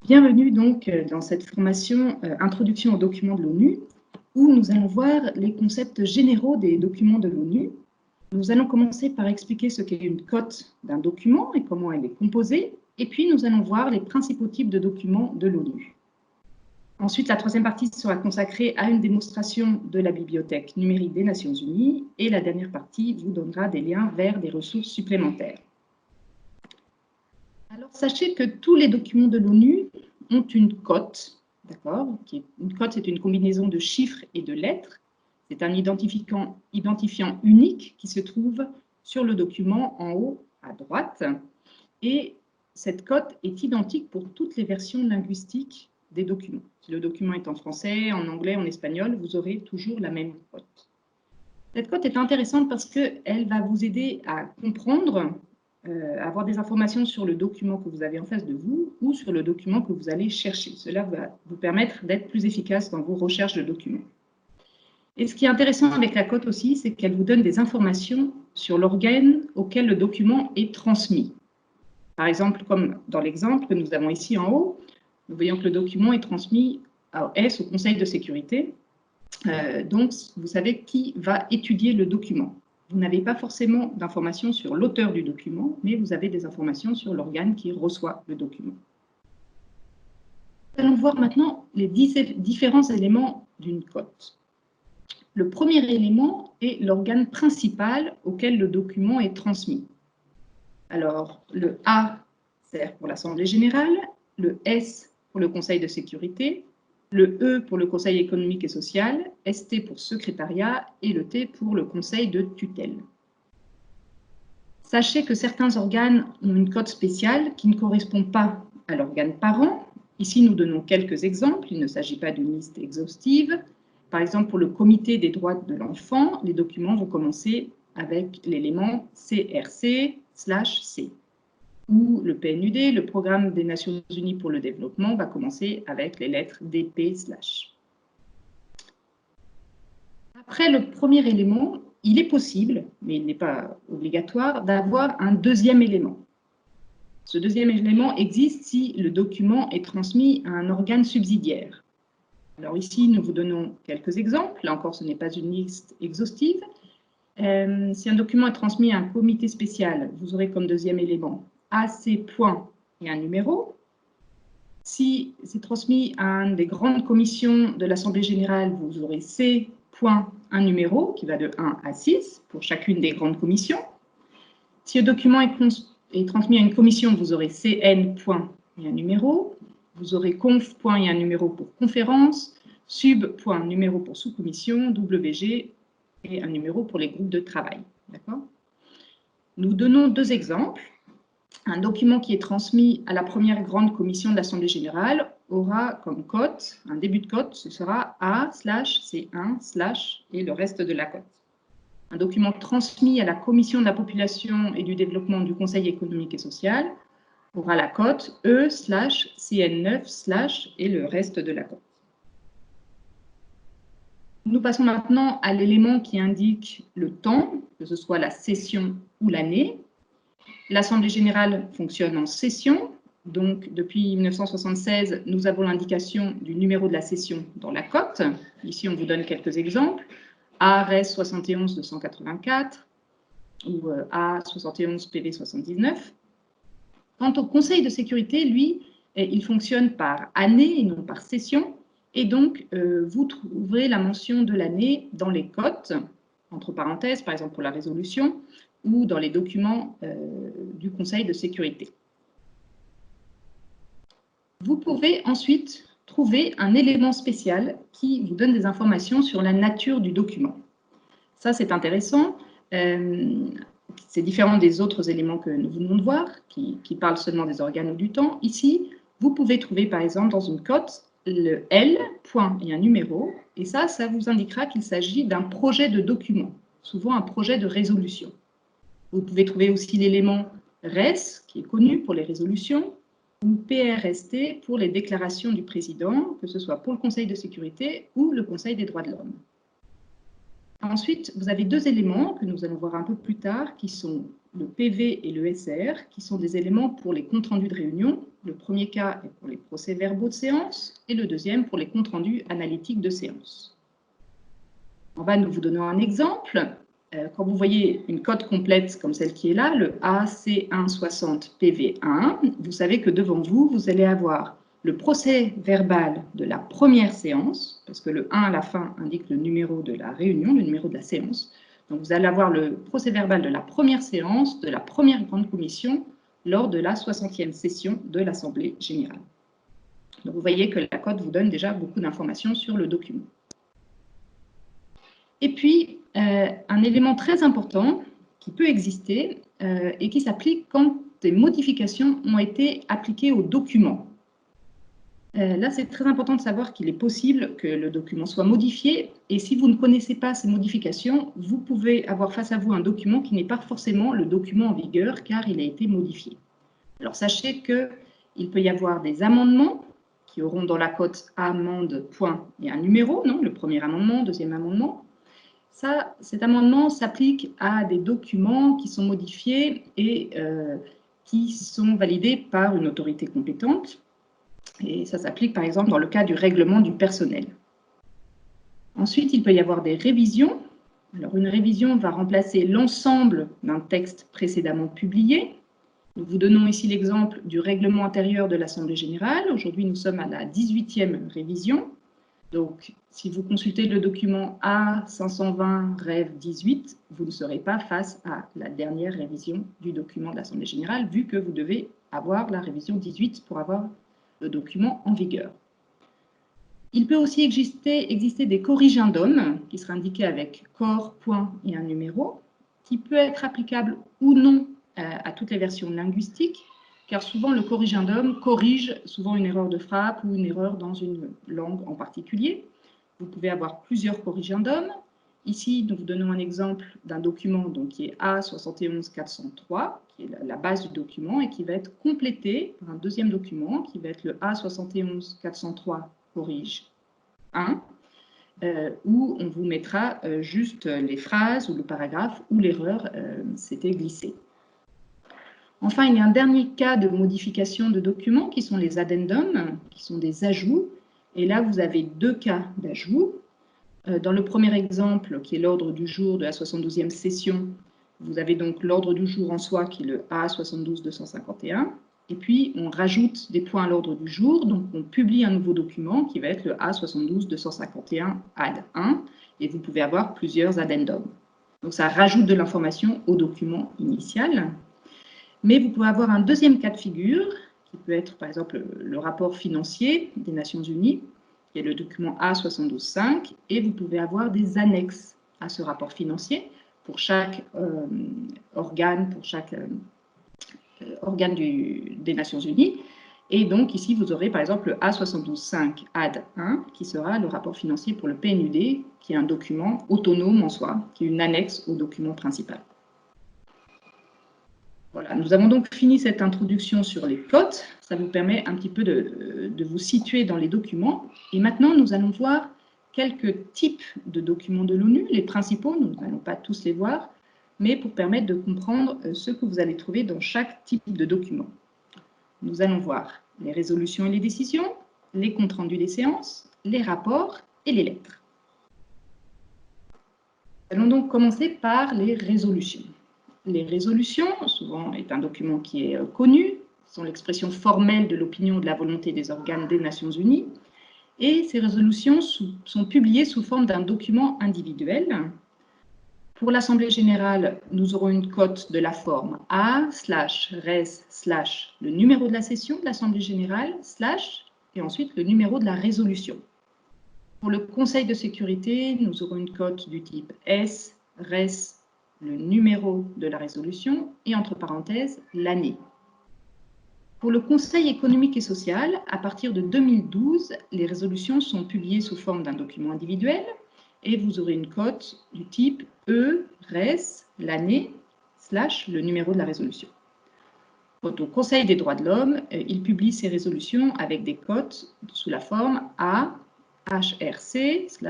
Bienvenue donc dans cette formation Introduction aux documents de l'ONU, où nous allons voir les concepts généraux des documents de l'ONU. Nous allons commencer par expliquer ce qu'est une cote d'un document et comment elle est composée, et puis nous allons voir les principaux types de documents de l'ONU. Ensuite, la troisième partie sera consacrée à une démonstration de la bibliothèque numérique des Nations Unies, et la dernière partie vous donnera des liens vers des ressources supplémentaires. Alors, sachez que tous les documents de l'ONU ont une cote, d'accord? Une cote, c'est une combinaison de chiffres et de lettres. C'est un identifiant unique qui se trouve sur le document en haut à droite. Et cette cote est identique pour toutes les versions linguistiques des documents. Si le document est en français, en anglais, en espagnol, vous aurez toujours la même cote. Cette cote est intéressante parce qu'elle va vous aider à comprendre, avoir des informations sur le document que vous avez en face de vous ou sur le document que vous allez chercher. Cela va vous permettre d'être plus efficace dans vos recherches de documents. Et ce qui est intéressant avec la cote aussi, c'est qu'elle vous donne des informations sur l'organe auquel le document est transmis. Par exemple, comme dans l'exemple que nous avons ici en haut, nous voyons que le document est transmis au Conseil de sécurité. Donc, vous savez qui va étudier le document. Vous n'avez pas forcément d'informations sur l'auteur du document, mais vous avez des informations sur l'organe qui reçoit le document. Nous allons voir maintenant les différents éléments d'une cote. Le premier élément est l'organe principal auquel le document est transmis. Alors, le A sert pour l'Assemblée générale, le S pour le Conseil de sécurité, le E pour le Conseil économique et social, ST pour secrétariat et le T pour le Conseil de tutelle. Sachez que certains organes ont une cote spéciale qui ne correspond pas à l'organe parent. Ici, nous donnons quelques exemples. Il ne s'agit pas d'une liste exhaustive. Par exemple, pour le Comité des droits de l'enfant, les documents vont commencer avec l'élément CRC/C. Ou le PNUD, le Programme des Nations Unies pour le développement, va commencer avec les lettres DP/. Après le premier élément, il est possible, mais il n'est pas obligatoire, d'avoir un deuxième élément. Ce deuxième élément existe si le document est transmis à un organe subsidiaire. Alors ici, nous vous donnons quelques exemples. Là encore, ce n'est pas une liste exhaustive. Si un document est transmis à un comité spécial, vous aurez comme deuxième élément AC point et un numéro. Si c'est transmis à une des grandes commissions de l'Assemblée générale, vous aurez C point un numéro qui va de 1 à 6 pour chacune des grandes commissions. Si le document est transmis à une commission, vous aurez CN point et un numéro. Vous aurez conf point et un numéro pour conférence, sub point numéro pour sous-commission, WG et un numéro pour les groupes de travail. D'accord ? Nous donnons deux exemples. Un document qui est transmis à la première grande commission de l'Assemblée générale aura comme cote, un début de cote, ce sera A/C1/ et le reste de la cote. Un document transmis à la commission de la population et du développement du Conseil économique et social aura la cote E/CN9/ et le reste de la cote. Nous passons maintenant à l'élément qui indique le temps, que ce soit la session ou l'année. L'Assemblée générale fonctionne en session, donc depuis 1976, nous avons l'indication du numéro de la session dans la cote. Ici, on vous donne quelques exemples. ARS 71 284 ou A71 PV 79. Quant au Conseil de sécurité, lui, il fonctionne par année et non par session. Et donc, vous trouverez la mention de l'année dans les cotes, entre parenthèses, par exemple pour la résolution, ou dans les documents du Conseil de sécurité. Vous pouvez ensuite trouver un élément spécial qui vous donne des informations sur la nature du document. Ça, c'est intéressant. C'est différent des autres éléments que nous venons de voir, qui parlent seulement des organes ou du temps. Ici, vous pouvez trouver, par exemple, dans une cote, le L, point et un numéro, et ça vous indiquera qu'il s'agit d'un projet de document, souvent un projet de résolution. Vous pouvez trouver aussi l'élément RES, qui est connu pour les résolutions, ou PRST pour les déclarations du président, que ce soit pour le Conseil de sécurité ou le Conseil des droits de l'homme. Ensuite, vous avez deux éléments que nous allons voir un peu plus tard, qui sont le PV et le SR, qui sont des éléments pour les comptes rendus de réunion. Le premier cas est pour les procès-verbaux de séance et le deuxième pour les comptes rendus analytiques de séance. En bas, nous vous donnons un exemple. Quand vous voyez une cote complète comme celle qui est là, le AC160PV1, vous savez que devant vous, vous allez avoir le procès-verbal de la première séance, parce que le 1 à la fin indique le numéro de la réunion, le numéro de la séance. Donc, vous allez avoir le procès-verbal de la première séance, de la première grande commission, lors de la 60e session de l'Assemblée générale. Donc, vous voyez que la cote vous donne déjà beaucoup d'informations sur le document. Et puis, un élément très important qui peut exister et qui s'applique quand des modifications ont été appliquées au document. Là, c'est très important de savoir qu'il est possible que le document soit modifié. Et si vous ne connaissez pas ces modifications, vous pouvez avoir face à vous un document qui n'est pas forcément le document en vigueur car il a été modifié. Alors, sachez qu'il peut y avoir des amendements qui auront dans la cote amende, point et un numéro, non, le premier amendement, deuxième amendement. Cet amendement s'applique à des documents qui sont modifiés et qui sont validés par une autorité compétente. Et ça s'applique par exemple dans le cas du règlement du personnel. Ensuite, il peut y avoir des révisions. Alors, une révision va remplacer l'ensemble d'un texte précédemment publié. Nous vous donnons ici l'exemple du règlement intérieur de l'Assemblée générale. Aujourd'hui, nous sommes à la 18e révision. Donc, si vous consultez le document A520 Rev 18, vous ne serez pas face à la dernière révision du document de l'Assemblée générale, vu que vous devez avoir la révision 18 pour avoir le document en vigueur. Il peut aussi exister des corrigendums qui seraient indiqués avec corps, point et un numéro, qui peut être applicable ou non à toutes les versions linguistiques, car souvent le corrigendum corrige souvent une erreur de frappe ou une erreur dans une langue en particulier. Vous pouvez avoir plusieurs corrigendums. Ici, nous vous donnons un exemple d'un document donc, qui est A71403, qui est la base du document et qui va être complété par un deuxième document qui va être le A71403 corrige 1, où on vous mettra juste les phrases ou le paragraphe où l'erreur s'était glissée. Enfin, il y a un dernier cas de modification de documents qui sont les addendums, qui sont des ajouts. Et là, vous avez deux cas d'ajouts. Dans le premier exemple, qui est l'ordre du jour de la 72e session, vous avez donc l'ordre du jour en soi, qui est le A72251. Et puis, on rajoute des points à l'ordre du jour. Donc, on publie un nouveau document qui va être le A72251 add 1. Et vous pouvez avoir plusieurs addendums. Donc, ça rajoute de l'information au document initial. Mais vous pouvez avoir un deuxième cas de figure, qui peut être par exemple le rapport financier des Nations Unies, qui est le document A725, et vous pouvez avoir des annexes à ce rapport financier pour chaque organe, des Nations Unies. Et donc ici, vous aurez par exemple le A725 add 1, qui sera le rapport financier pour le PNUD, qui est un document autonome en soi, qui est une annexe au document principal. Voilà, nous avons donc fini cette introduction sur les cotes. Ça vous permet un petit peu de vous situer dans les documents. Et maintenant, nous allons voir quelques types de documents de l'ONU, les principaux, nous n'allons pas tous les voir, mais pour permettre de comprendre ce que vous allez trouver dans chaque type de document. Nous allons voir les résolutions et les décisions, les comptes rendus des séances, les rapports et les lettres. Nous allons donc commencer par les résolutions. Les résolutions, souvent est un document qui est connu, sont l'expression formelle de l'opinion et de la volonté des organes des Nations Unies, et ces résolutions sont publiées sous forme d'un document individuel. Pour l'Assemblée générale, nous aurons une cote de la forme A/res/ le numéro de la session de l'Assemblée générale, et ensuite le numéro de la résolution. Pour le Conseil de sécurité, nous aurons une cote du type S/res, le numéro de la résolution et entre parenthèses l'année. Pour le Conseil économique et social, à partir de 2012, les résolutions sont publiées sous forme d'un document individuel et vous aurez une cote du type E/res, l'année, / le numéro de la résolution. Quant au Conseil des droits de l'homme, il publie ses résolutions avec des cotes sous la forme A/HRC/res/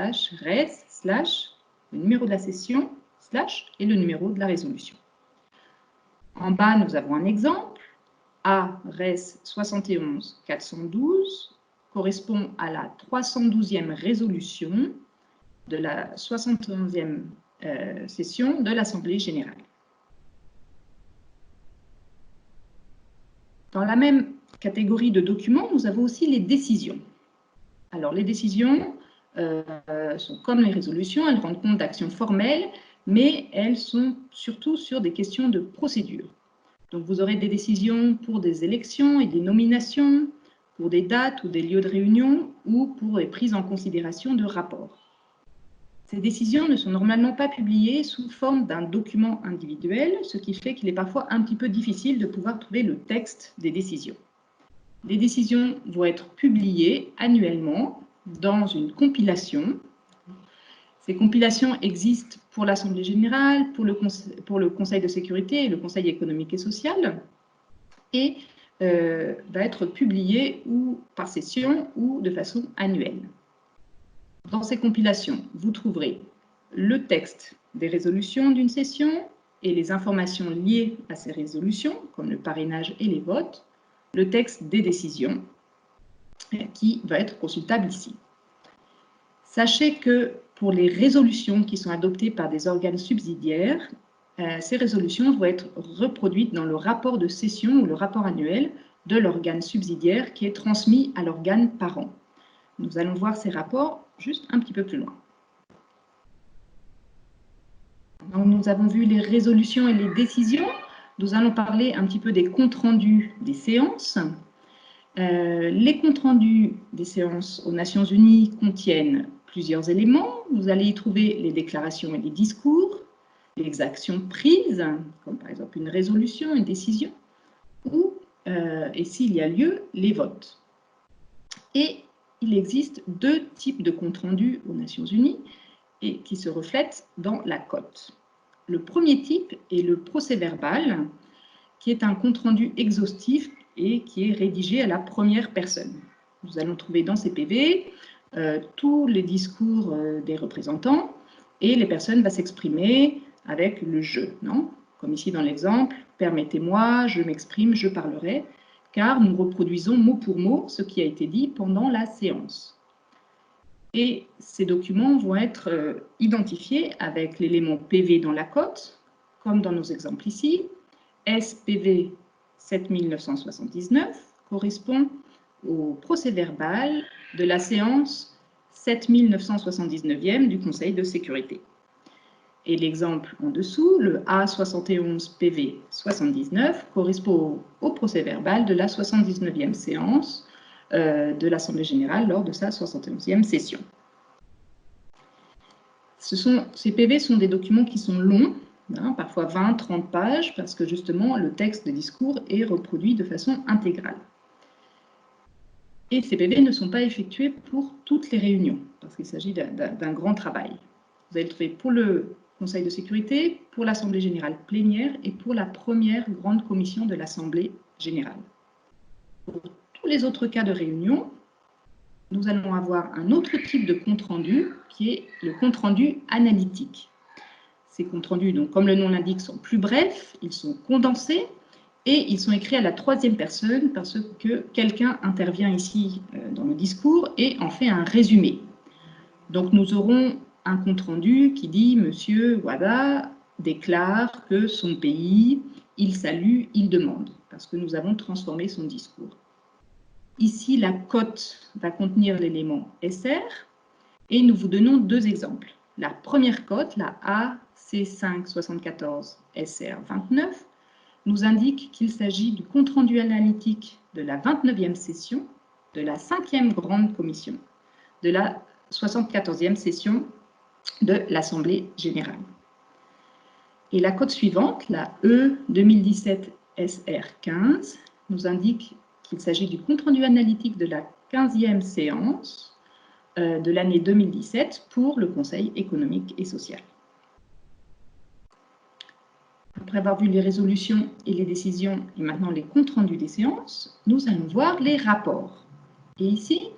le numéro de la session / et le numéro de la résolution. En bas, nous avons un exemple. ARES 71 412 correspond à la 312e résolution de la 71e session de l'Assemblée générale. Dans la même catégorie de documents, nous avons aussi les décisions. Alors, les décisions sont comme les résolutions, elles rendent compte d'actions formelles, mais elles sont surtout sur des questions de procédure. Donc, vous aurez des décisions pour des élections et des nominations, pour des dates ou des lieux de réunion, ou pour les prises en considération de rapports. Ces décisions ne sont normalement pas publiées sous forme d'un document individuel, ce qui fait qu'il est parfois un petit peu difficile de pouvoir trouver le texte des décisions. Les décisions vont être publiées annuellement dans une compilation. Ces compilations existent pour l'Assemblée générale, pour le Conseil de sécurité et le Conseil économique et social, et va être publiée ou par session ou de façon annuelle. Dans ces compilations, vous trouverez le texte des résolutions d'une session et les informations liées à ces résolutions, comme le parrainage et les votes, le texte des décisions, qui va être consultable ici. Sachez que pour les résolutions qui sont adoptées par des organes subsidiaires, ces résolutions vont être reproduites dans le rapport de session ou le rapport annuel de l'organe subsidiaire qui est transmis à l'organe parent. Nous allons voir ces rapports juste un petit peu plus loin. Donc, nous avons vu les résolutions et les décisions. Nous allons parler un petit peu des comptes rendus des séances. Les comptes rendus des séances aux Nations Unies contiennent plusieurs éléments. Vous allez y trouver les déclarations et les discours, les actions prises, comme par exemple une résolution, une décision, ou, et s'il y a lieu, les votes. Et il existe deux types de comptes rendus aux Nations Unies et qui se reflètent dans la cote. Le premier type est le procès-verbal, qui est un compte rendu exhaustif et qui est rédigé à la première personne. Nous allons trouver dans ces PV tous les discours des représentants et les personnes vont s'exprimer avec le « je », non ? Comme ici dans l'exemple, « Permettez-moi, je m'exprime, je parlerai », car nous reproduisons mot pour mot ce qui a été dit pendant la séance. Et ces documents vont être identifiés avec l'élément PV dans la cote, comme dans nos exemples ici. SPV 7979 correspond au procès-verbal de la séance 7979e du Conseil de sécurité. Et l'exemple en dessous, le A71PV79, correspond au procès-verbal de la 79e séance de l'Assemblée générale lors de sa 71e session. Ces PV sont des documents qui sont longs, parfois 20-30 pages, parce que justement le texte de discours est reproduit de façon intégrale. Et ces PV ne sont pas effectués pour toutes les réunions, parce qu'il s'agit d'un grand travail. Vous allez le trouver pour le Conseil de sécurité, pour l'Assemblée générale plénière et pour la première grande commission de l'Assemblée générale. Pour tous les autres cas de réunion, nous allons avoir un autre type de compte-rendu qui est le compte-rendu analytique. Ces comptes rendus, donc, comme le nom l'indique, sont plus brefs, ils sont condensés et ils sont écrits à la troisième personne parce que quelqu'un intervient ici dans le discours et en fait un résumé. Donc nous aurons un compte rendu qui dit « Monsieur Wada déclare que son pays, il salue, il demande », parce que nous avons transformé son discours. Ici, la cote va contenir l'élément SR et nous vous donnons deux exemples. La première cote, la AC574SR29, nous indique qu'il s'agit du compte-rendu analytique de la 29e session, de la 5e grande commission, de la 74e session de l'Assemblée générale. Et la cote suivante, la E2017SR15, nous indique qu'il s'agit du compte-rendu analytique de la 15e séance de l'année 2017 pour le Conseil économique et social. Après avoir vu les résolutions et les décisions et maintenant les comptes rendus des séances, nous allons voir les rapports. Et ici,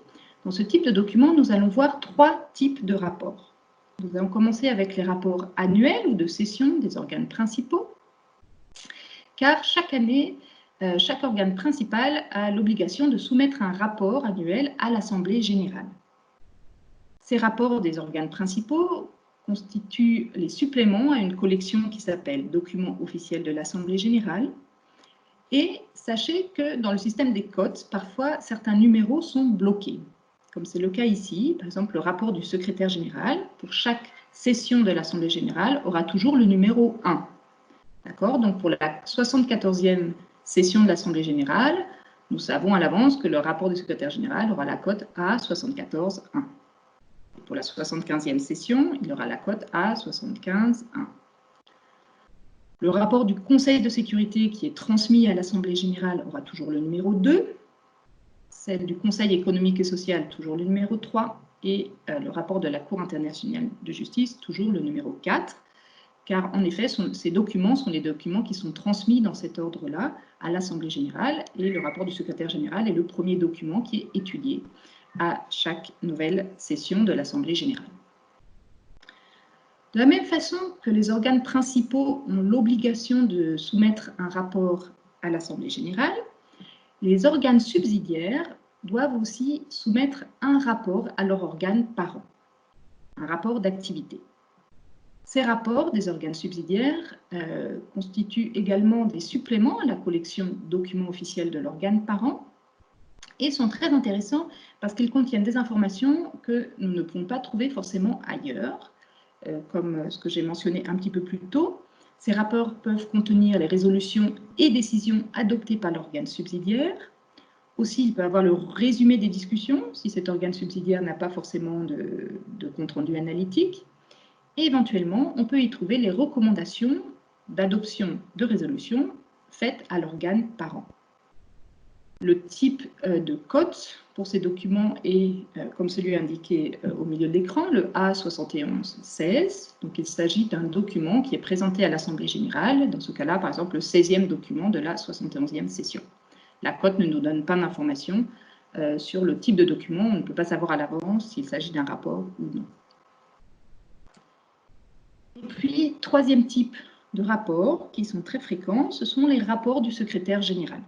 dans ce type de document, nous allons voir trois types de rapports. Nous allons commencer avec les rapports annuels ou de session des organes principaux, car chaque année, chaque organe principal a l'obligation de soumettre un rapport annuel à l'Assemblée générale. Ces rapports des organes principaux constituent les suppléments à une collection qui s'appelle « Documents officiels de l'Assemblée générale ». Et sachez que dans le système des cotes, parfois, certains numéros sont bloqués, comme c'est le cas ici. Par exemple, le rapport du secrétaire général, pour chaque session de l'Assemblée générale, aura toujours le numéro 1. D'accord? Donc, pour la 74e session de l'Assemblée générale, nous savons à l'avance que le rapport du secrétaire général aura la cote A74-1. Pour la 75e session, il aura la cote A75-1. Le rapport du Conseil de sécurité qui est transmis à l'Assemblée générale aura toujours le numéro 2. Celle du Conseil économique et social, toujours le numéro 3. Et le rapport de la Cour internationale de justice, toujours le numéro 4. Car en effet, ces documents sont les documents qui sont transmis dans cet ordre-là à l'Assemblée générale. Et le rapport du secrétaire général est le premier document qui est étudié à chaque nouvelle session de l'Assemblée générale. De la même façon que les organes principaux ont l'obligation de soumettre un rapport à l'Assemblée générale, les organes subsidiaires doivent aussi soumettre un rapport à leur organe parent, un rapport d'activité. Ces rapports des organes subsidiaires constituent également des suppléments à la collection documents officiels de l'organe parent et sont très intéressants parce qu'ils contiennent des informations que nous ne pouvons pas trouver forcément ailleurs. Comme ce que j'ai mentionné un petit peu plus tôt, ces rapports peuvent contenir les résolutions et décisions adoptées par l'organe subsidiaire. Aussi, il peut avoir le résumé des discussions, si cet organe subsidiaire n'a pas forcément de compte-rendu analytique. Et éventuellement, on peut y trouver les recommandations d'adoption de résolutions faites à l'organe parent. Le type de cote pour ces documents est, comme celui indiqué au milieu de l'écran, le A71-16. Donc, il s'agit d'un document qui est présenté à l'Assemblée générale, dans ce cas-là, par exemple, le 16e document de la 71e session. La cote ne nous donne pas d'informations sur le type de document. On ne peut pas savoir à l'avance s'il s'agit d'un rapport ou non. Et puis, troisième type de rapports qui sont très fréquents, ce sont les rapports du secrétaire général.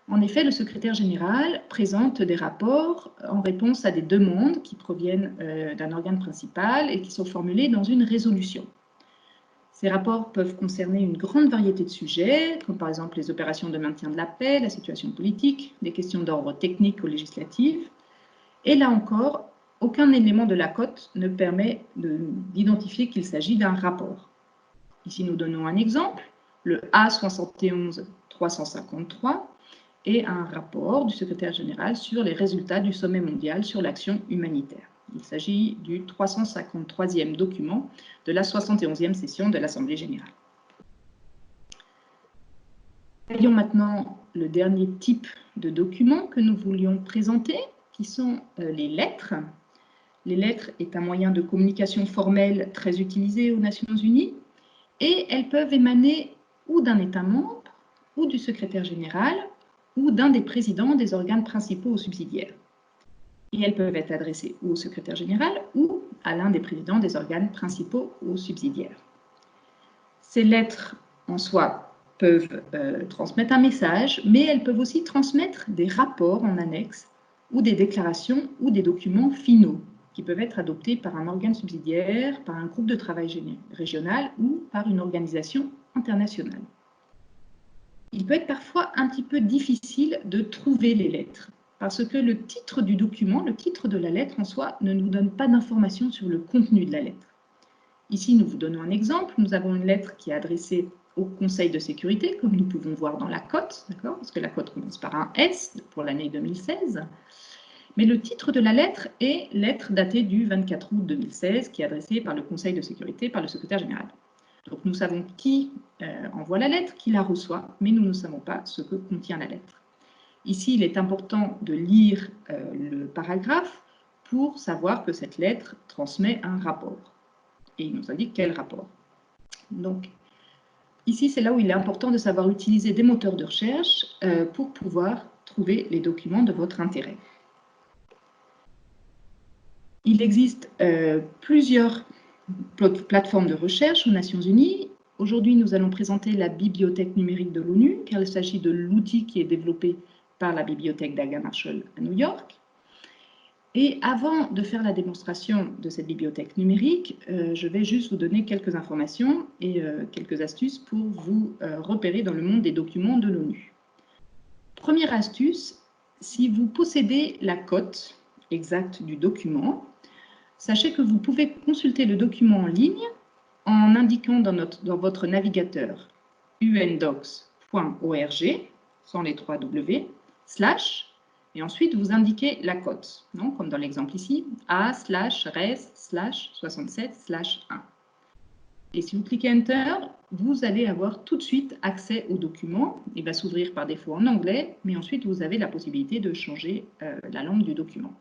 En effet, le secrétaire général présente des rapports en réponse à des demandes qui proviennent d'un organe principal et qui sont formulées dans une résolution. Ces rapports peuvent concerner une grande variété de sujets, comme par exemple les opérations de maintien de la paix, la situation politique, des questions d'ordre technique ou législatif. Et là encore, aucun élément de la cote ne permet d'identifier qu'il s'agit d'un rapport. Ici, nous donnons un exemple, le A71-353, et un rapport du secrétaire général sur les résultats du sommet mondial sur l'action humanitaire. Il s'agit du 353e document de la 71e session de l'Assemblée générale. Voyons maintenant le dernier type de document que nous voulions présenter, qui sont les lettres. Les lettres est un moyen de communication formelle très utilisé aux Nations Unies et elles peuvent émaner ou d'un État membre ou du secrétaire général ou d'un des présidents des organes principaux ou subsidiaires. Et elles peuvent être adressées ou au secrétaire général ou à l'un des présidents des organes principaux ou subsidiaires. Ces lettres, en soi, peuvent transmettre un message, mais elles peuvent aussi transmettre des rapports en annexe ou des déclarations ou des documents finaux qui peuvent être adoptés par un organe subsidiaire, par un groupe de travail régional ou par une organisation internationale. Il peut être parfois un petit peu difficile de trouver les lettres, parce que le titre du document, le titre de la lettre en soi, ne nous donne pas d'informations sur le contenu de la lettre. Ici, nous vous donnons un exemple. Nous avons une lettre qui est adressée au Conseil de sécurité, comme nous pouvons voir dans la cote, parce que la cote commence par un S pour l'année 2016. Mais le titre de la lettre est lettre datée du 24 août 2016, qui est adressée par le Conseil de sécurité, par le secrétaire général. Donc nous savons qui envoie la lettre, qui la reçoit, mais nous ne savons pas ce que contient la lettre. Ici, il est important de lire le paragraphe pour savoir que cette lettre transmet un rapport. Et il nous indique quel rapport. Donc, ici, c'est là où il est important de savoir utiliser des moteurs de recherche pour pouvoir trouver les documents de votre intérêt. Il existe plusieurs plateformes de recherche aux Nations Unies. Aujourd'hui, nous allons présenter la bibliothèque numérique de l'ONU, car il s'agit de l'outil qui est développé par la bibliothèque d'Aga Marshall à New York. Et avant de faire la démonstration de cette bibliothèque numérique, je vais juste vous donner quelques informations et quelques astuces pour vous repérer dans le monde des documents de l'ONU. Première astuce, si vous possédez la cote exacte du document, sachez que vous pouvez consulter le document en ligne en indiquant dans votre navigateur undocs.org, sans les 3 W, / et ensuite vous indiquez la cote, non, comme dans l'exemple ici, A/res/67/1. Et si vous cliquez Enter, vous allez avoir tout de suite accès au document. Il va s'ouvrir par défaut en anglais, mais ensuite vous avez la possibilité de changer la langue du document.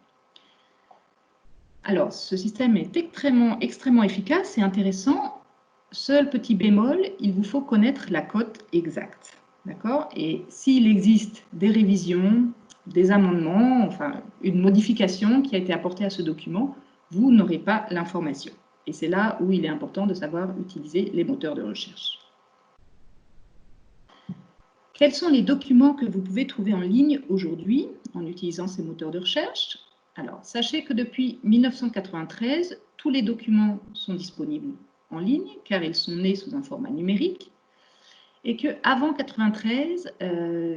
Alors, ce système est extrêmement efficace et intéressant. Seul petit bémol, il vous faut connaître la cote exacte. D'accord? Et s'il existe des révisions, des amendements, enfin une modification qui a été apportée à ce document, vous n'aurez pas l'information. Et c'est là où il est important de savoir utiliser les moteurs de recherche. Quels sont les documents que vous pouvez trouver en ligne aujourd'hui en utilisant ces moteurs de recherche? Alors, sachez que depuis 1993, tous les documents sont disponibles en ligne car ils sont nés sous un format numérique et qu'avant 1993,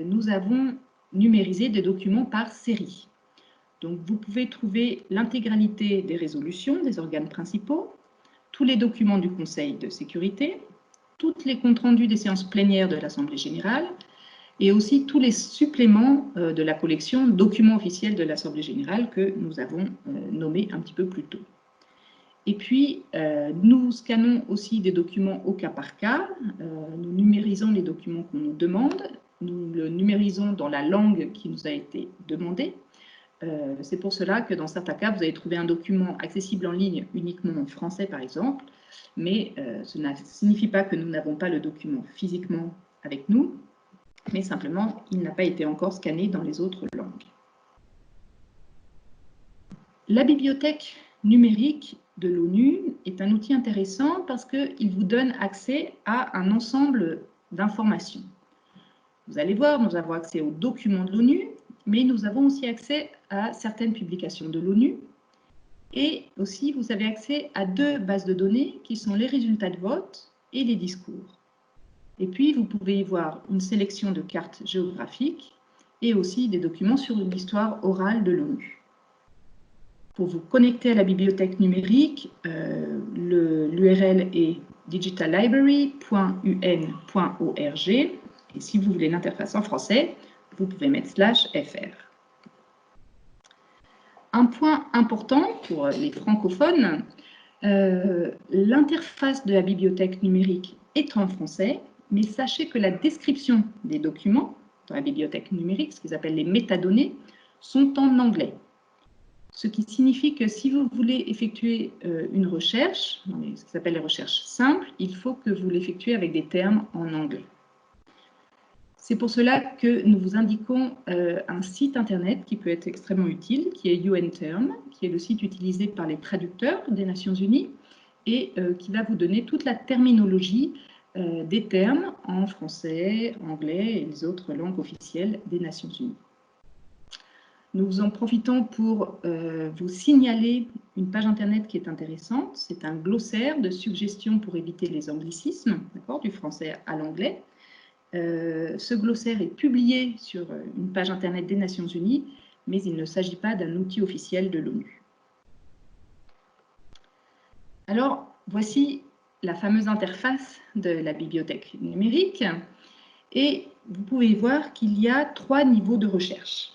nous avons numérisé des documents par série. Donc, vous pouvez trouver l'intégralité des résolutions des organes principaux, tous les documents du Conseil de sécurité, tous les comptes rendus des séances plénières de l'Assemblée générale et aussi tous les suppléments de la collection documents officiels de l'Assemblée générale que nous avons nommés un petit peu plus tôt. Et puis, nous scannons aussi des documents au cas par cas. Nous numérisons les documents qu'on nous demande. Nous le numérisons dans la langue qui nous a été demandée. C'est pour cela que dans certains cas, vous allez trouver un document accessible en ligne uniquement en français, par exemple. Mais ce ne signifie pas que nous n'avons pas le document physiquement avec nous, mais simplement, il n'a pas été encore scanné dans les autres langues. La bibliothèque numérique de l'ONU est un outil intéressant parce qu'il vous donne accès à un ensemble d'informations. Vous allez voir, nous avons accès aux documents de l'ONU, mais nous avons aussi accès à certaines publications de l'ONU. Et aussi, vous avez accès à 2 bases de données qui sont les résultats de vote et les discours. Et puis, vous pouvez y voir une sélection de cartes géographiques et aussi des documents sur l'histoire orale de l'ONU. Pour vous connecter à la bibliothèque numérique, l'URL est digitallibrary.un.org. Et si vous voulez l'interface en français, vous pouvez mettre /fr. Un point important pour les francophones, l'interface de la bibliothèque numérique est en français, mais sachez que la description des documents dans la bibliothèque numérique, ce qu'ils appellent les métadonnées, sont en anglais. Ce qui signifie que si vous voulez effectuer une recherche, ce qui s'appelle les recherches simples, il faut que vous l'effectuez avec des termes en anglais. C'est pour cela que nous vous indiquons un site internet qui peut être extrêmement utile, qui est UNterm, qui est le site utilisé par les traducteurs des Nations Unies et qui va vous donner toute la terminologie des termes en français, anglais et les autres langues officielles des Nations Unies. Nous en profitons pour vous signaler une page internet qui est intéressante. C'est un glossaire de suggestions pour éviter les anglicismes, du français à l'anglais. Ce glossaire est publié sur une page internet des Nations Unies, mais il ne s'agit pas d'un outil officiel de l'ONU. Alors, voici la fameuse interface de la bibliothèque numérique. Et vous pouvez voir qu'il y a 3 niveaux de recherche.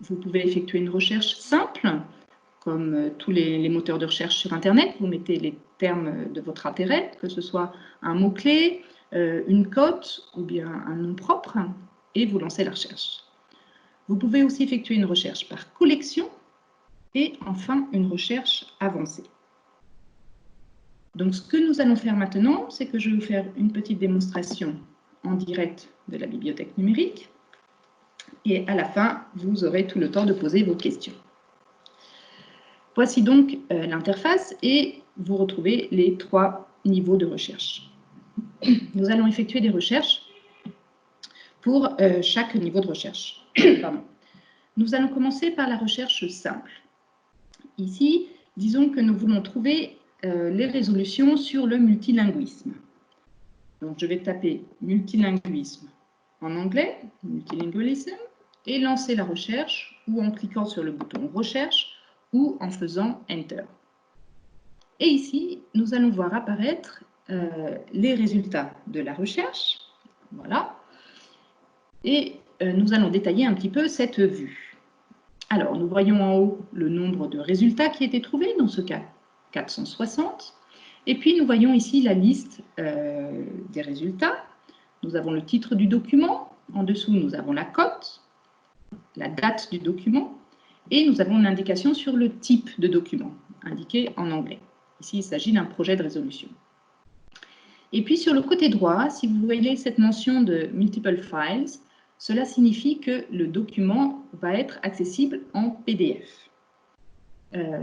Vous pouvez effectuer une recherche simple, comme tous les moteurs de recherche sur Internet. Vous mettez les termes de votre intérêt, que ce soit un mot-clé, une cote ou bien un nom propre, et vous lancez la recherche. Vous pouvez aussi effectuer une recherche par collection et enfin une recherche avancée. Donc ce que nous allons faire maintenant, c'est que je vais vous faire une petite démonstration en direct de la bibliothèque numérique. Et à la fin, vous aurez tout le temps de poser vos questions. Voici donc l'interface et vous retrouvez les 3 niveaux de recherche. nous allons effectuer des recherches pour chaque niveau de recherche. Pardon. Nous allons commencer par la recherche simple. Ici, disons que nous voulons trouver les résolutions sur le multilinguisme. Donc, je vais taper multilinguisme en anglais, multilingualism, et lancer la recherche ou en cliquant sur le bouton recherche ou en faisant Enter. Et ici, nous allons voir apparaître les résultats de la recherche. Voilà. Et nous allons détailler un petit peu cette vue. Alors, nous voyons en haut le nombre de résultats qui étaient trouvés, dans ce cas 460. Et puis, nous voyons ici la liste des résultats. Nous avons le titre du document. En dessous, nous avons la cote, la date du document. Et nous avons une indication sur le type de document, indiqué en anglais. Ici, il s'agit d'un projet de résolution. Et puis, sur le côté droit, si vous voyez cette mention de Multiple Files, cela signifie que le document va être accessible en PDF.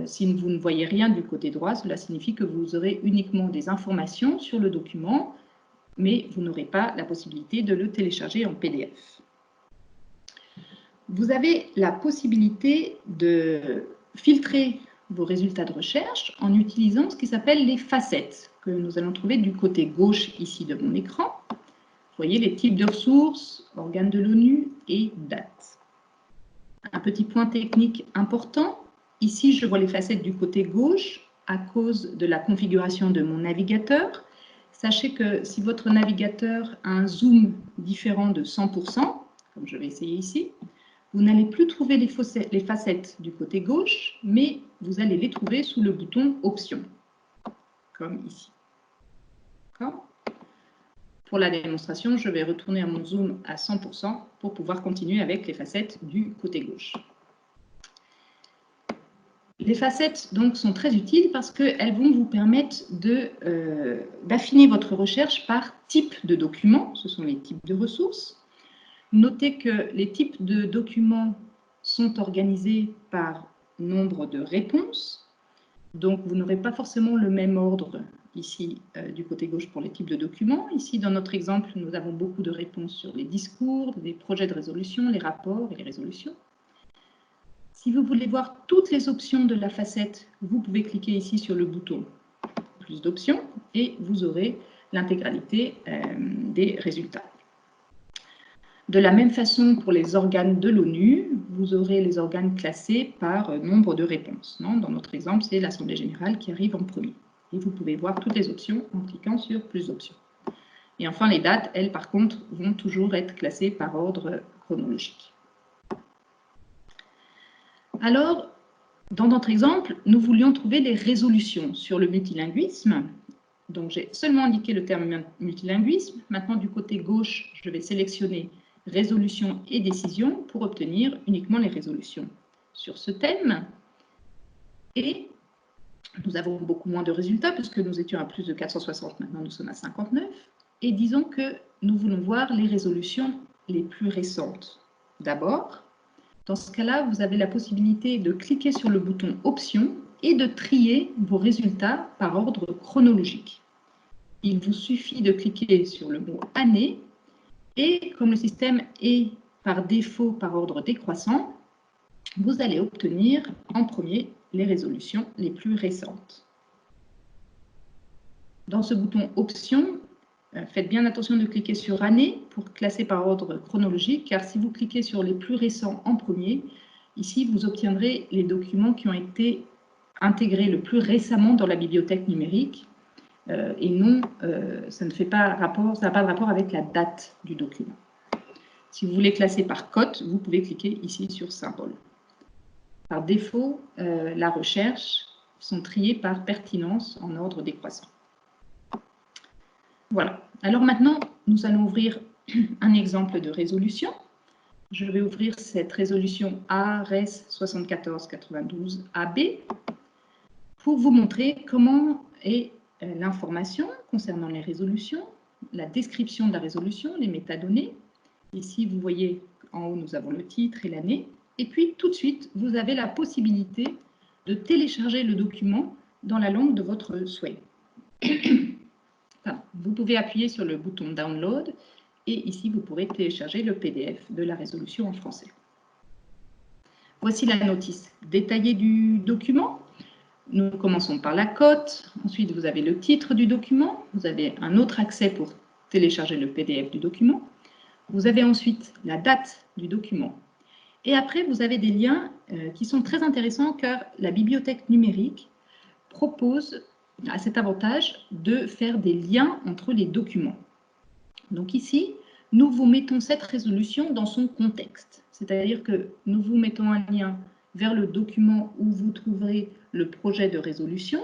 Si vous ne voyez rien du côté droit, cela signifie que vous aurez uniquement des informations sur le document, mais vous n'aurez pas la possibilité de le télécharger en PDF. Vous avez la possibilité de filtrer vos résultats de recherche en utilisant ce qui s'appelle les facettes, que nous allons trouver du côté gauche ici de mon écran. Vous voyez les types de ressources, organes de l'ONU et dates. Un petit point technique important, ici je vois les facettes du côté gauche à cause de la configuration de mon navigateur. Sachez que si votre navigateur a un zoom différent de 100%, comme je vais essayer ici, vous n'allez plus trouver les facettes du côté gauche, mais vous allez les trouver sous le bouton Options, comme ici. Pour la démonstration, je vais retourner à mon zoom à 100% pour pouvoir continuer avec les facettes du côté gauche. Les facettes donc sont très utiles parce qu'elles vont vous permettre d'affiner votre recherche par type de document, ce sont les types de ressources. Notez que les types de documents sont organisés par nombre de réponses, donc vous n'aurez pas forcément le même ordre ici du côté gauche pour les types de documents. Ici, dans notre exemple, nous avons beaucoup de réponses sur les discours, les projets de résolution, les rapports et les résolutions. Si vous voulez voir toutes les options de la facette, vous pouvez cliquer ici sur le bouton « Plus d'options » et vous aurez l'intégralité des résultats. De la même façon, pour les organes de l'ONU, vous aurez les organes classés par nombre de réponses. Dans notre exemple, c'est l'Assemblée générale qui arrive en premier. Et vous pouvez voir toutes les options en cliquant sur « Plus d'options ». Et enfin, les dates, elles, par contre, vont toujours être classées par ordre chronologique. Alors, dans notre exemple, nous voulions trouver des résolutions sur le multilinguisme. Donc, j'ai seulement indiqué le terme multilinguisme. Maintenant, du côté gauche, je vais sélectionner résolution et décision pour obtenir uniquement les résolutions sur ce thème. Et nous avons beaucoup moins de résultats puisque nous étions à plus de 460, maintenant nous sommes à 59. Et disons que nous voulons voir les résolutions les plus récentes. D'abord, dans ce cas-là, vous avez la possibilité de cliquer sur le bouton Options et de trier vos résultats par ordre chronologique. Il vous suffit de cliquer sur le mot « Année » et comme le système est par défaut par ordre décroissant, vous allez obtenir en premier les résolutions les plus récentes. Dans ce bouton « Options », faites bien attention de cliquer sur « Année » pour classer par ordre chronologique, car si vous cliquez sur les plus récents en premier, ici vous obtiendrez les documents qui ont été intégrés le plus récemment dans la bibliothèque numérique, et non, ça n'a pas de rapport avec la date du document. Si vous voulez classer par cote, vous pouvez cliquer ici sur « Symbole ». Par défaut, la recherche sont triées par pertinence en ordre décroissant. Voilà. Alors maintenant, nous allons ouvrir un exemple de résolution. Je vais ouvrir cette résolution ARES 7492AB pour vous montrer comment est l'information concernant les résolutions, la description de la résolution, les métadonnées. Ici, vous voyez en haut, nous avons le titre et l'année. Et puis, tout de suite, vous avez la possibilité de télécharger le document dans la langue de votre souhait. Enfin, vous pouvez appuyer sur le bouton Download et ici, vous pourrez télécharger le PDF de la résolution en français. Voici la notice détaillée du document. Nous commençons par la cote. Ensuite, vous avez le titre du document. Vous avez un autre accès pour télécharger le PDF du document. Vous avez ensuite la date du document. Et après, vous avez des liens qui sont très intéressants car la bibliothèque numérique propose à cet avantage de faire des liens entre les documents. Donc ici, nous vous mettons cette résolution dans son contexte. C'est-à-dire que nous vous mettons un lien vers le document où vous trouverez le projet de résolution.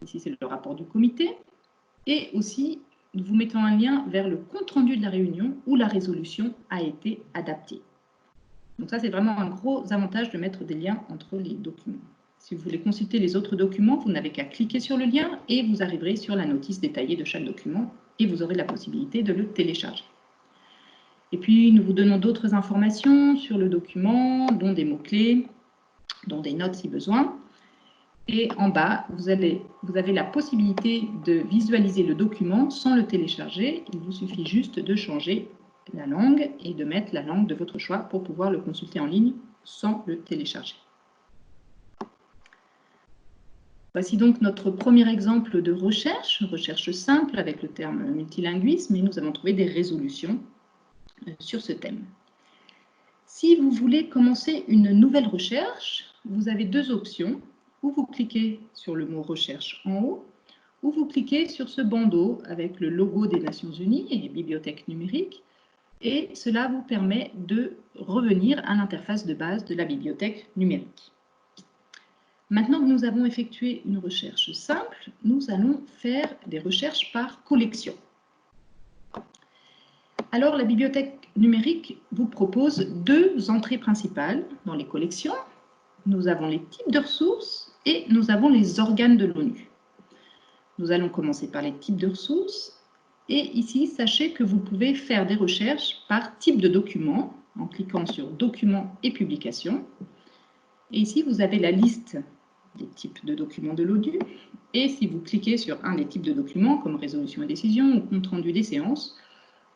Ici, c'est le rapport du comité. Et aussi, nous vous mettons un lien vers le compte-rendu de la réunion où la résolution a été adaptée. Donc ça, c'est vraiment un gros avantage de mettre des liens entre les documents. Si vous voulez consulter les autres documents, vous n'avez qu'à cliquer sur le lien et vous arriverez sur la notice détaillée de chaque document et vous aurez la possibilité de le télécharger. Et puis, nous vous donnons d'autres informations sur le document, dont des mots-clés, dont des notes si besoin. Et en bas, vous avez la possibilité de visualiser le document sans le télécharger. Il vous suffit juste de changer la langue et de mettre la langue de votre choix pour pouvoir le consulter en ligne sans le télécharger. Voici donc notre premier exemple de recherche simple avec le terme multilinguisme, et nous avons trouvé des résolutions sur ce thème. Si vous voulez commencer une nouvelle recherche, vous avez deux options. Ou vous cliquez sur le mot « Recherche » en haut, ou vous cliquez sur ce bandeau avec le logo des Nations Unies et Bibliothèque numérique, et cela vous permet de revenir à l'interface de base de la bibliothèque numérique. Maintenant que nous avons effectué une recherche simple, nous allons faire des recherches par collection. Alors, la bibliothèque numérique vous propose deux entrées principales dans les collections. Nous avons les types de ressources et nous avons les organes de l'ONU. Nous allons commencer par les types de ressources. Et ici, sachez que vous pouvez faire des recherches par type de document en cliquant sur « Documents et publications ». Et ici, vous avez la liste des types de documents de l'ONU. Et si vous cliquez sur un des types de documents, comme résolution et décision ou compte rendu des séances,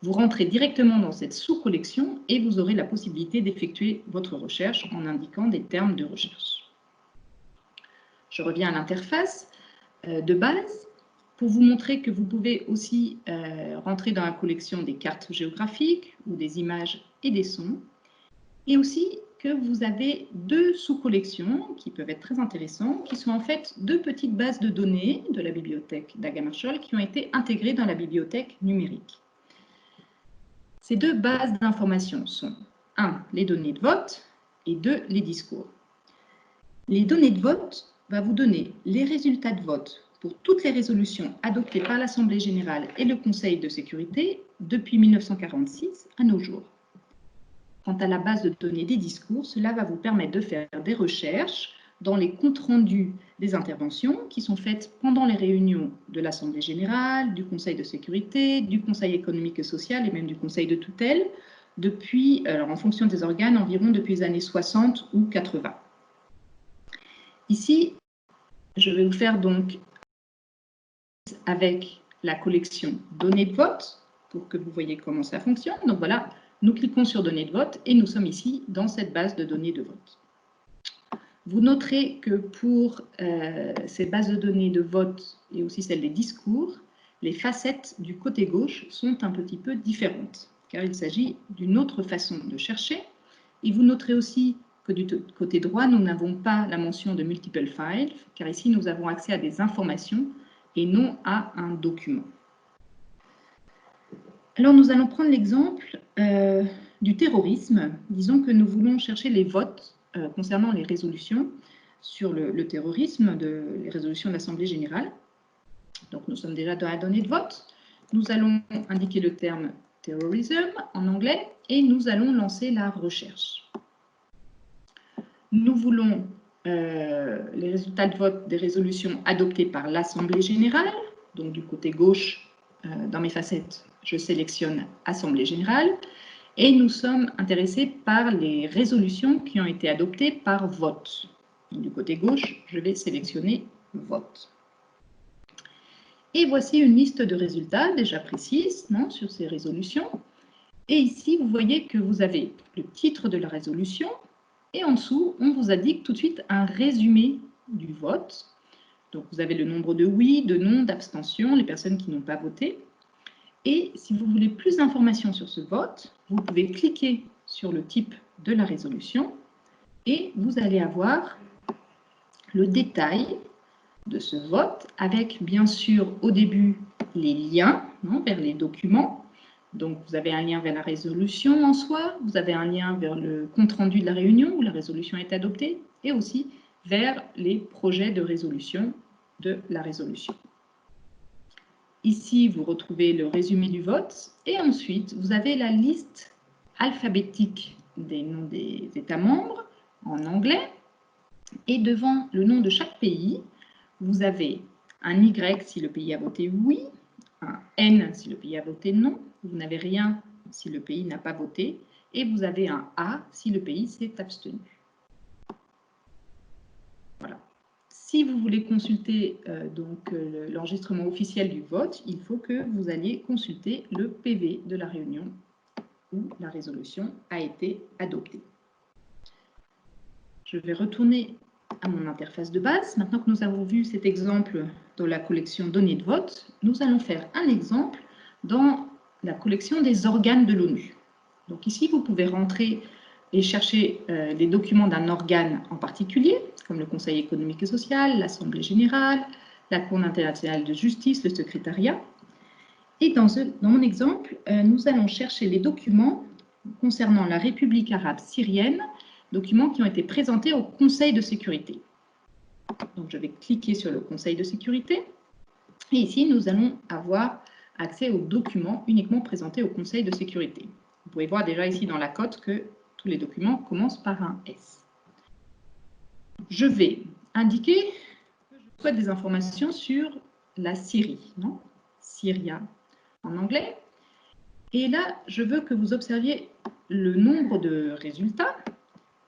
vous rentrez directement dans cette sous-collection et vous aurez la possibilité d'effectuer votre recherche en indiquant des termes de recherche. Je reviens à l'interface de base pour vous montrer que vous pouvez aussi rentrer dans la collection des cartes géographiques ou des images et des sons, et aussi que vous avez deux sous-collections qui peuvent être très intéressantes, qui sont en fait deux petites bases de données de la bibliothèque d'Aga Marshall qui ont été intégrées dans la bibliothèque numérique. Ces deux bases d'informations sont 1. Les données de vote et 2. Les discours. Les données de vote vont vous donner les résultats de vote pour toutes les résolutions adoptées par l'Assemblée générale et le Conseil de sécurité depuis 1946 à nos jours. Quant à la base de données des discours, cela va vous permettre de faire des recherches dans les comptes rendus des interventions qui sont faites pendant les réunions de l'Assemblée générale, du Conseil de sécurité, du Conseil économique et social et même du Conseil de tutelle, depuis, alors en fonction des organes, environ depuis les années 60 ou 80. Ici, je vais vous faire donc avec la collection données de vote pour que vous voyez comment ça fonctionne. Donc voilà, nous cliquons sur données de vote et nous sommes ici dans cette base de données de vote. Vous noterez que pour ces bases de données de vote et aussi celles des discours, les facettes du côté gauche sont un petit peu différentes, car il s'agit d'une autre façon de chercher. Et vous noterez aussi que du côté droit, nous n'avons pas la mention de multiple files, car ici, nous avons accès à des informations et non à un document. Alors, nous allons prendre l'exemple du terrorisme. Disons que nous voulons chercher les votes concernant les résolutions sur le terrorisme, les résolutions de l'Assemblée générale. Donc, nous sommes déjà dans la donnée de vote. Nous allons indiquer le terme « terrorism » en anglais et nous allons lancer la recherche. Nous voulons les résultats de vote des résolutions adoptées par l'Assemblée générale. Donc, du côté gauche, dans mes facettes, je sélectionne « Assemblée générale ». Et nous sommes intéressés par les résolutions qui ont été adoptées par vote. Donc, du côté gauche, je vais sélectionner « Vote ». Et voici une liste de résultats déjà précise, non, sur ces résolutions. Et ici, vous voyez que vous avez le titre de la résolution et en dessous, on vous indique tout de suite un résumé du vote. Donc, vous avez le nombre de oui, de non, d'abstention, les personnes qui n'ont pas voté. Et si vous voulez plus d'informations sur ce vote, vous pouvez cliquer sur le type de la résolution et vous allez avoir le détail de ce vote avec bien sûr au début les liens vers les documents. Donc vous avez un lien vers la résolution en soi, vous avez un lien vers le compte-rendu de la réunion où la résolution est adoptée et aussi vers les projets de résolution de la résolution. Ici, vous retrouvez le résumé du vote et ensuite, vous avez la liste alphabétique des noms des États membres en anglais. Et devant le nom de chaque pays, vous avez un Y si le pays a voté oui, un N si le pays a voté non, vous n'avez rien si le pays n'a pas voté, et vous avez un A si le pays s'est abstenu. Voilà. Si vous voulez consulter l'enregistrement officiel du vote, il faut que vous alliez consulter le PV de la réunion où la résolution a été adoptée. Je vais retourner à mon interface de base. Maintenant que nous avons vu cet exemple dans la collection données de vote, nous allons faire un exemple dans la collection des organes de l'ONU. Donc ici, vous pouvez rentrer et chercher les documents d'un organe en particulier, comme le Conseil économique et social, l'Assemblée générale, la Cour internationale de justice, le secrétariat. Et dans mon exemple, nous allons chercher les documents concernant la République arabe syrienne, documents qui ont été présentés au Conseil de sécurité. Donc je vais cliquer sur le Conseil de sécurité. Et ici, nous allons avoir accès aux documents uniquement présentés au Conseil de sécurité. Vous pouvez voir déjà ici dans la cote que tous les documents commencent par un S. Je vais indiquer que je souhaite des informations sur la Syrie, non? Syria en anglais. Et là, je veux que vous observiez le nombre de résultats,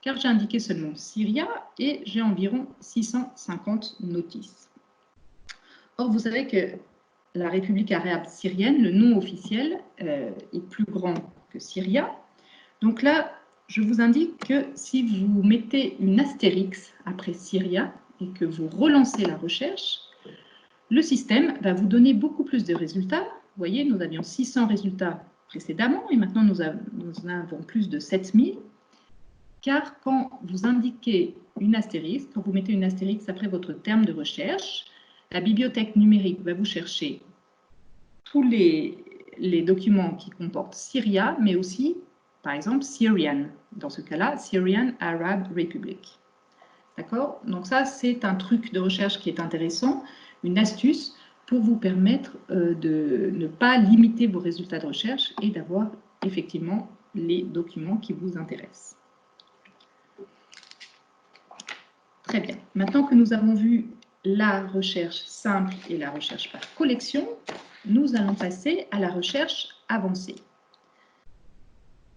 car j'ai indiqué seulement Syria et j'ai environ 650 notices. Or, vous savez que la République arabe syrienne, le nom officiel, est plus grand que Syria. Donc là, je vous indique que si vous mettez une astérix après Syria et que vous relancez la recherche, le système va vous donner beaucoup plus de résultats. Vous voyez, nous avions 600 résultats précédemment et maintenant nous avons plus de 7000. Car quand vous indiquez une astérisque, quand vous mettez une astérisque après votre terme de recherche, la bibliothèque numérique va vous chercher tous les documents qui comportent Syria, mais aussi, par exemple, Syrian. Dans ce cas-là, Syrian Arab Republic. D'accord? Donc ça, c'est un truc de recherche qui est intéressant, une astuce pour vous permettre de ne pas limiter vos résultats de recherche et d'avoir effectivement les documents qui vous intéressent. Très bien. Maintenant que nous avons vu la recherche simple et la recherche par collection, nous allons passer à la recherche avancée.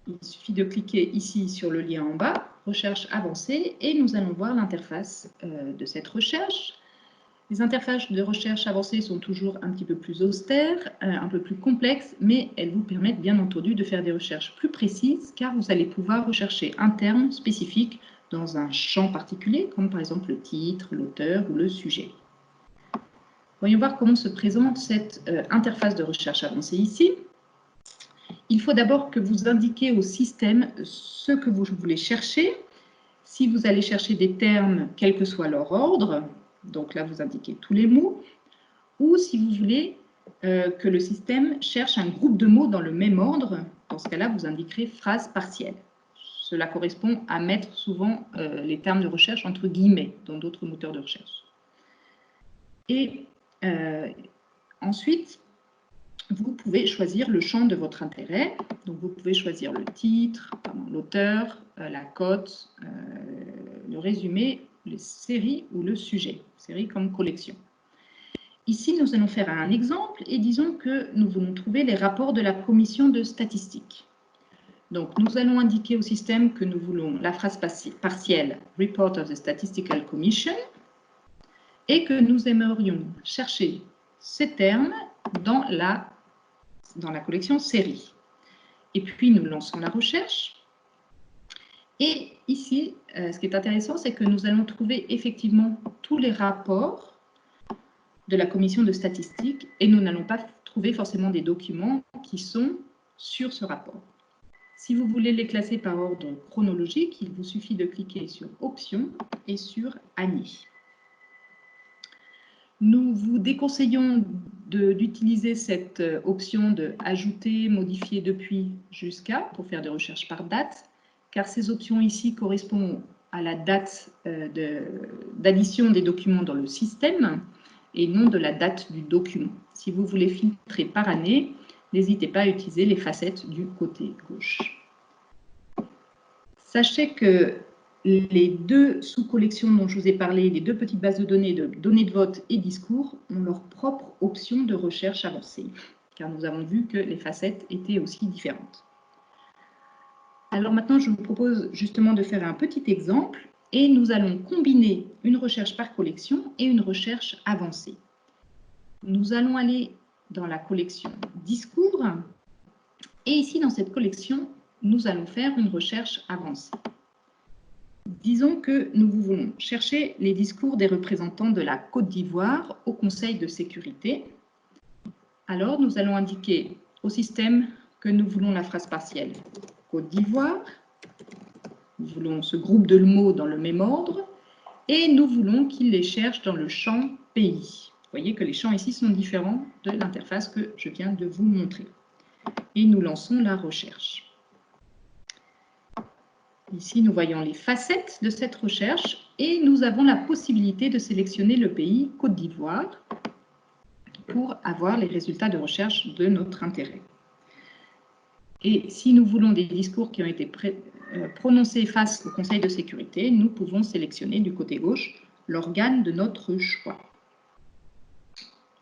Il suffit de cliquer ici sur le lien en bas, recherche avancée, et nous allons voir l'interface de cette recherche. Les interfaces de recherche avancée sont toujours un petit peu plus austères, un peu plus complexes, mais elles vous permettent bien entendu de faire des recherches plus précises, car vous allez pouvoir rechercher un terme spécifique dans un champ particulier, comme par exemple le titre, l'auteur ou le sujet. Voyons voir comment se présente cette interface de recherche avancée ici. Il faut d'abord que vous indiquiez au système ce que vous voulez chercher. Si vous allez chercher des termes, quel que soit leur ordre, donc là vous indiquez tous les mots, ou si vous voulez que le système cherche un groupe de mots dans le même ordre, dans ce cas-là vous indiquerez phrase partielle. Cela correspond à mettre souvent les termes de recherche entre guillemets dans d'autres moteurs de recherche. Et ensuite, vous pouvez choisir le champ de votre intérêt. Donc, vous pouvez choisir le titre, l'auteur, la cote, le résumé, les séries ou le sujet, série comme collection. Ici, nous allons faire un exemple et disons que nous voulons trouver les rapports de la commission de statistiques. Donc, nous allons indiquer au système que nous voulons la phrase partielle « Report of the Statistical Commission » et que nous aimerions chercher ces termes dans la collection série. Et puis, nous lançons la recherche. Et ici, ce qui est intéressant, c'est que nous allons trouver effectivement tous les rapports de la commission de statistiques et nous n'allons pas trouver forcément des documents qui sont sur ce rapport. Si vous voulez les classer par ordre chronologique, il vous suffit de cliquer sur Options et sur Année. Nous vous déconseillons d'utiliser cette option de Ajouter, Modifier depuis, jusqu'à pour faire des recherches par date, car ces options ici correspondent à la date d'addition des documents dans le système et non de la date du document. Si vous voulez filtrer par année, n'hésitez pas à utiliser les facettes du côté gauche. Sachez que les deux sous-collections dont je vous ai parlé, les deux petites bases de données de vote et discours, ont leur propre option de recherche avancée, car nous avons vu que les facettes étaient aussi différentes. Alors maintenant, je vous propose justement de faire un petit exemple et nous allons combiner une recherche par collection et une recherche avancée. Nous allons aller dans la collection discours et ici dans cette collection, nous allons faire une recherche avancée. Disons que nous voulons chercher les discours des représentants de la Côte d'Ivoire au Conseil de sécurité. Alors, nous allons indiquer au système que nous voulons la phrase partielle Côte d'Ivoire. Nous voulons ce groupe de mots dans le même ordre et nous voulons qu'il les cherche dans le champ pays. Vous voyez que les champs ici sont différents de l'interface que je viens de vous montrer. Et nous lançons la recherche. Ici, nous voyons les facettes de cette recherche et nous avons la possibilité de sélectionner le pays Côte d'Ivoire pour avoir les résultats de recherche de notre intérêt. Et si nous voulons des discours qui ont été prononcés face au Conseil de sécurité, nous pouvons sélectionner du côté gauche l'organe de notre choix.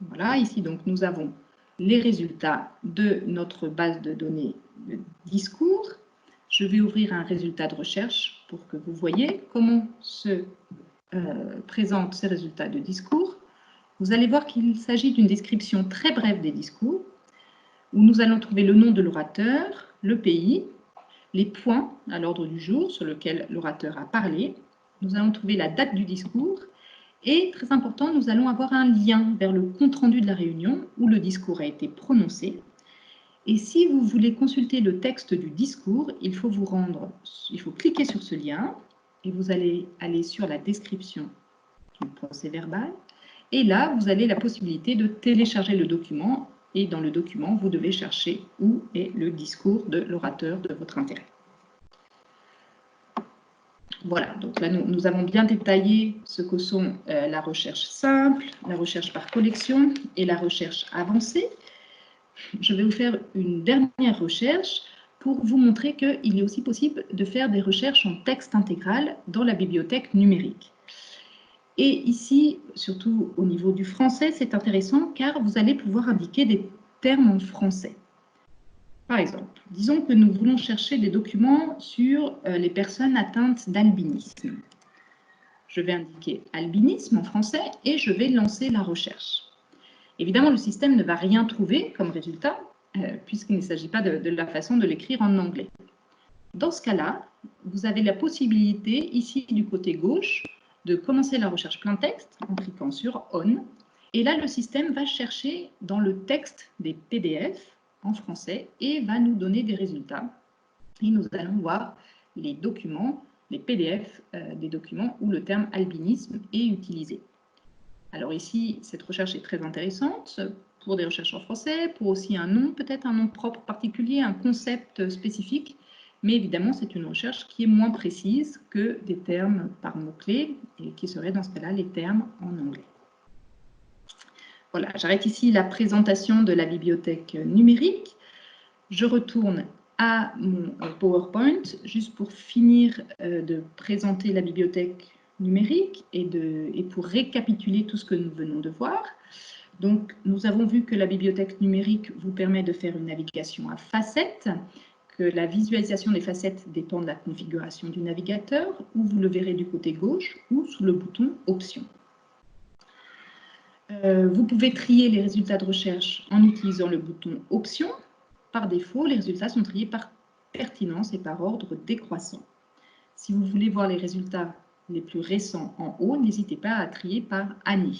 Voilà, ici donc nous avons les résultats de notre base de données de discours. Je vais ouvrir un résultat de recherche pour que vous voyez comment se présentent ces résultats de discours. Vous allez voir qu'il s'agit d'une description très brève des discours, où nous allons trouver le nom de l'orateur, le pays, les points à l'ordre du jour sur lequel l'orateur a parlé. Nous allons trouver la date du discours et, très important, nous allons avoir un lien vers le compte-rendu de la réunion où le discours a été prononcé. Et si vous voulez consulter le texte du discours, il faut cliquer sur ce lien et vous allez aller sur la description du procès verbal. Et là, vous avez la possibilité de télécharger le document et dans le document, vous devez chercher où est le discours de l'orateur de votre intérêt. Voilà, donc là, nous avons bien détaillé ce que sont la recherche simple, la recherche par collection et la recherche avancée. Je vais vous faire une dernière recherche pour vous montrer qu'il est aussi possible de faire des recherches en texte intégral dans la bibliothèque numérique. Et ici, surtout au niveau du français, c'est intéressant car vous allez pouvoir indiquer des termes en français. Par exemple, disons que nous voulons chercher des documents sur les personnes atteintes d'albinisme. Je vais indiquer albinisme en français et je vais lancer la recherche. Évidemment, le système ne va rien trouver comme résultat, puisqu'il ne s'agit pas de la façon de l'écrire en anglais. Dans ce cas-là, vous avez la possibilité, ici du côté gauche, de commencer la recherche plein texte en cliquant sur On. Et là, le système va chercher dans le texte des PDF en français et va nous donner des résultats. Et nous allons voir les documents, les PDF des documents où le terme albinisme est utilisé. Alors ici, cette recherche est très intéressante pour des recherches en français, pour aussi un nom, peut-être un nom propre particulier, un concept spécifique, mais évidemment, c'est une recherche qui est moins précise que des termes par mots-clés et qui seraient dans ce cas-là les termes en anglais. Voilà, j'arrête ici la présentation de la bibliothèque numérique. Je retourne à mon PowerPoint, juste pour finir de présenter la bibliothèque numérique et pour récapituler tout ce que nous venons de voir. Donc, nous avons vu que la bibliothèque numérique vous permet de faire une navigation à facettes, que la visualisation des facettes dépend de la configuration du navigateur, où vous le verrez du côté gauche ou sous le bouton Options. Vous pouvez trier les résultats de recherche en utilisant le bouton « Options ». Par défaut, les résultats sont triés par pertinence et par ordre décroissant. Si vous voulez voir les résultats les plus récents en haut, n'hésitez pas à trier par année.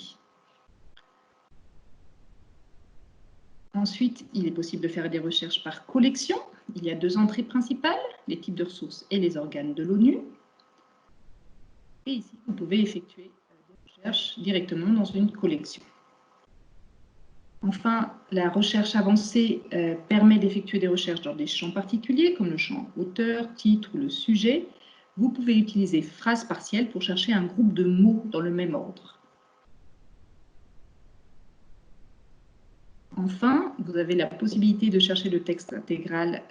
Ensuite, il est possible de faire des recherches par collection. Il y a 2 entrées principales, les types de ressources et les organes de l'ONU. Et ici, vous pouvez effectuer des recherches directement dans une collection. Enfin, la recherche avancée permet d'effectuer des recherches dans des champs particuliers, comme le champ auteur, titre ou le sujet. Vous pouvez utiliser phrase partielle pour chercher un groupe de mots dans le même ordre. Enfin, vous avez la possibilité de chercher le texte intégral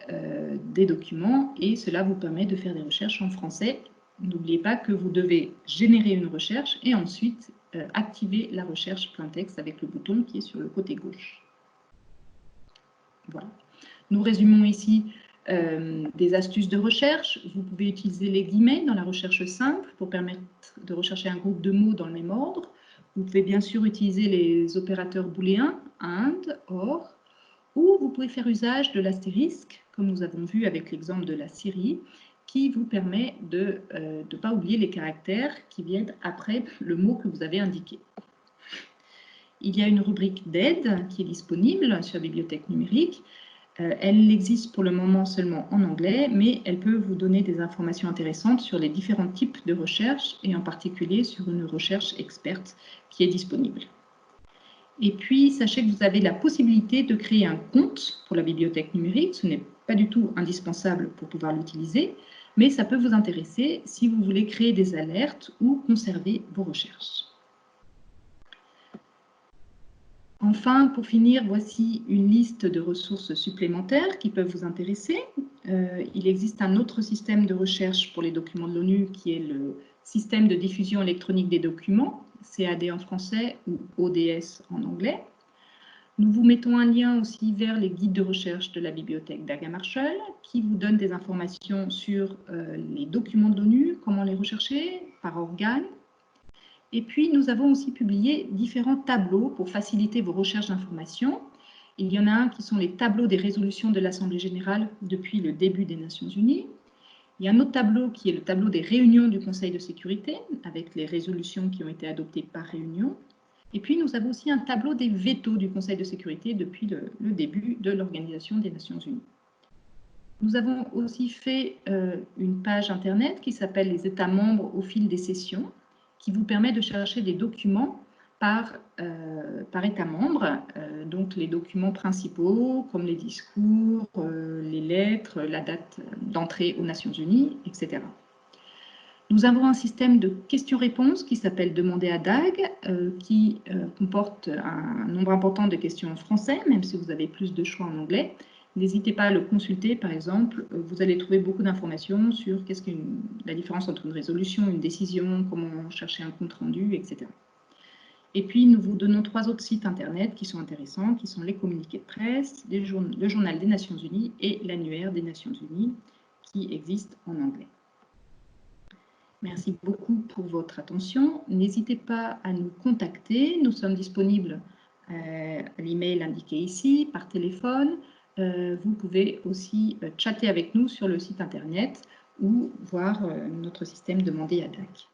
des documents et cela vous permet de faire des recherches en français. N'oubliez pas que vous devez générer une recherche et ensuite activer la recherche plein texte avec le bouton qui est sur le côté gauche. Voilà. Nous résumons ici des astuces de recherche. Vous pouvez utiliser les guillemets dans la recherche simple pour permettre de rechercher un groupe de mots dans le même ordre. Vous pouvez bien sûr utiliser les opérateurs booléens, AND, OR, ou vous pouvez faire usage de l'astérisque, comme nous avons vu avec l'exemple de la Syrie, qui vous permet de ne pas oublier les caractères qui viennent après le mot que vous avez indiqué. Il y a une rubrique d'aide qui est disponible sur la bibliothèque numérique. Elle existe pour le moment seulement en anglais, mais elle peut vous donner des informations intéressantes sur les différents types de recherche et en particulier sur une recherche experte qui est disponible. Et puis, sachez que vous avez la possibilité de créer un compte pour la bibliothèque numérique. Ce n'est pas du tout indispensable pour pouvoir l'utiliser, mais ça peut vous intéresser si vous voulez créer des alertes ou conserver vos recherches. Enfin, pour finir, voici une liste de ressources supplémentaires qui peuvent vous intéresser. Il existe un autre système de recherche pour les documents de l'ONU qui est le système de diffusion électronique des documents, CAD en français ou ODS en anglais. Nous vous mettons un lien aussi vers les guides de recherche de la bibliothèque d'Aga Marshall qui vous donne des informations sur les documents de l'ONU, comment les rechercher, par organe. Et puis, nous avons aussi publié différents tableaux pour faciliter vos recherches d'informations. Il y en a un qui sont les tableaux des résolutions de l'Assemblée générale depuis le début des Nations unies. Il y a un autre tableau qui est le tableau des réunions du Conseil de sécurité, avec les résolutions qui ont été adoptées par réunion. Et puis, nous avons aussi un tableau des vétos du Conseil de sécurité depuis le début de l'Organisation des Nations unies. Nous avons aussi fait une page Internet qui s'appelle les États membres au fil des sessions, qui vous permet de chercher des documents par État membre, donc les documents principaux comme les discours, les lettres, la date d'entrée aux Nations Unies, etc. Nous avons un système de questions-réponses qui s'appelle Demander à DAG, qui comporte un nombre important de questions en français, même si vous avez plus de choix en anglais. N'hésitez pas à le consulter, par exemple, vous allez trouver beaucoup d'informations sur qu'est-ce que la différence entre une résolution, une décision, comment chercher un compte-rendu, etc. Et puis, nous vous donnons 3 autres sites Internet qui sont intéressants, qui sont les communiqués de presse, le journal des Nations Unies et l'annuaire des Nations Unies, qui existent en anglais. Merci beaucoup pour votre attention. N'hésitez pas à nous contacter. Nous sommes disponibles à l'email indiqué ici, par téléphone. Vous pouvez aussi chatter avec nous sur le site Internet ou voir notre système Demander à DAG.